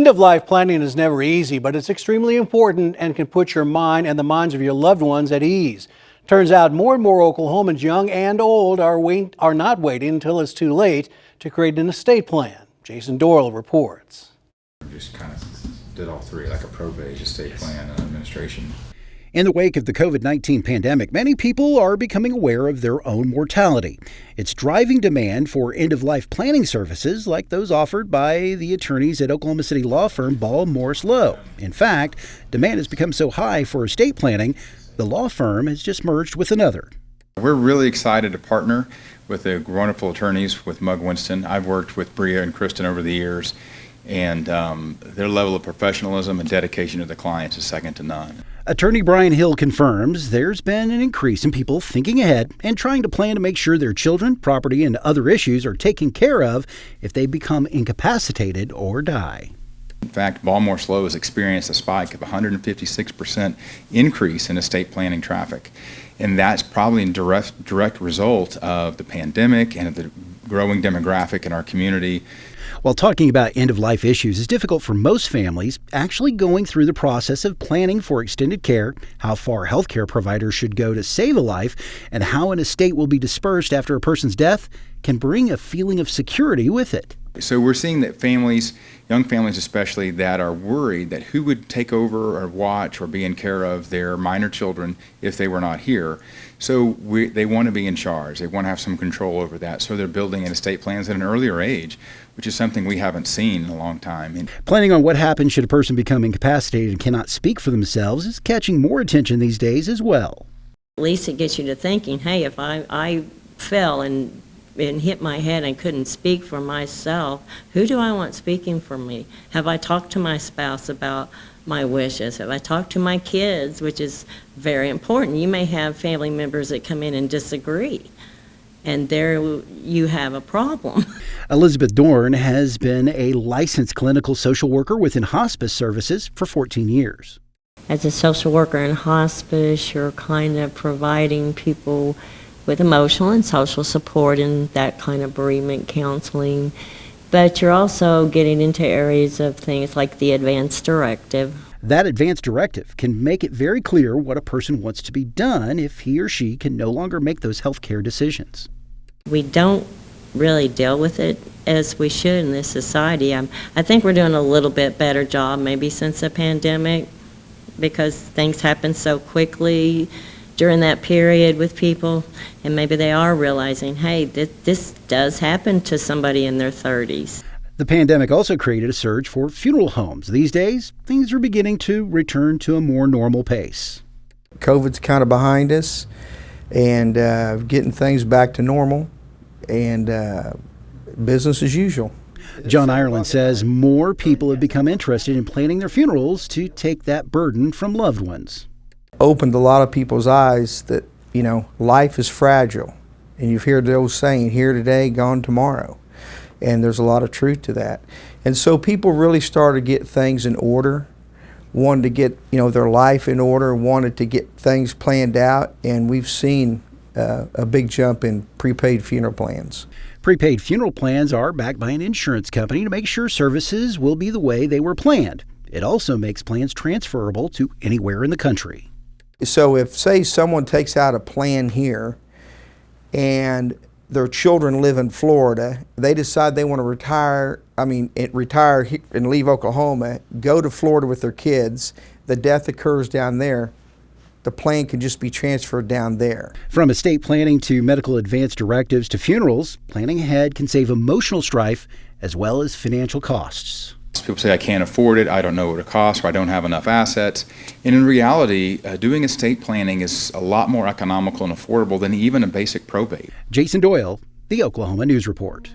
End-of-life planning is never easy, but it's extremely important and can put your mind and the minds of your loved ones at ease. Turns out more and more Oklahomans, young and old, are not waiting until it's too late to create an estate plan. Jason Doyle reports. Just kind of did all three, like a probate, estate plan, and administration. In the wake of the COVID-19 pandemic, many people are becoming aware of their own mortality. It's driving demand for end-of-life planning services like those offered by the attorneys at Oklahoma City law firm Ball Morris Lowe. In fact, demand has become so high for estate planning, the law firm has just merged with another. We're really excited to partner with the wonderful attorneys with Mug Winston. I've worked with Bria and Kristen over the years, and their level of professionalism and dedication to the clients is second to none. Attorney Brian Hill confirms there's been an increase in people thinking ahead and trying to plan to make sure their children, property, and other issues are taken care of if they become incapacitated or die. In fact, Ball Morris Lowe has experienced a spike of 156% increase in estate planning traffic. And that's probably a direct result of the pandemic and of the growing demographic in our community. While talking about end-of-life issues is difficult for most families, actually going through the process of planning for extended care, how far healthcare providers should go to save a life, and how an estate will be dispersed after a person's death can bring a feeling of security with it. So we're seeing that families, young families especially, that are worried that who would take over or watch or be in care of their minor children if they were not here. So they want to be in charge. They want to have some control over that. So they're building in estate plans at an earlier age, which is something we haven't seen in a long time. Planning on what happens should a person become incapacitated and cannot speak for themselves is catching more attention these days as well. At least it gets you to thinking, hey, if I fell and hit my head and couldn't speak for myself, who do I want speaking for me? Have I talked to my spouse about my wishes? Have I talked to my kids, which is very important? You may have family members that come in and disagree, and there you have a problem. Elizabeth Dorn has been a licensed clinical social worker within hospice services for 14 years. As a social worker in hospice, you're kind of providing people with emotional and social support and that kind of bereavement counseling. But you're also getting into areas of things like the advance directive. That advance directive can make it very clear what a person wants to be done if he or she can no longer make those health care decisions. We don't really deal with it as we should in this society. I think we're doing a little bit better job maybe since the pandemic, because things happen so quickly during that period with people, and maybe they are realizing, hey, this does happen to somebody in their 30s. The pandemic also created a surge for funeral homes. These days, things are beginning to return to a more normal pace. COVID's kind of behind us, and getting things back to normal, and business as usual. John Ireland says more people have become interested in planning their funerals to take that burden from loved ones. Opened a lot of people's eyes that, life is fragile. And you've heard the old saying, here today, gone tomorrow. And there's a lot of truth to that. And so people really started to get things in order, wanted to get, their life in order, wanted to get things planned out. And we've seen a big jump in prepaid funeral plans. Prepaid funeral plans are backed by an insurance company to make sure services will be the way they were planned. It also makes plans transferable to anywhere in the country. So if, say, someone takes out a plan here and their children live in Florida, they decide they want to retire and leave Oklahoma, go to Florida with their kids, the death occurs down there, the plan can just be transferred down there. From estate planning to medical advance directives to funerals, planning ahead can save emotional strife as well as financial costs. People say, I can't afford it, I don't know what it costs, or I don't have enough assets. And in reality, doing estate planning is a lot more economical and affordable than even a basic probate. Jason Doyle, The Oklahoma News Report.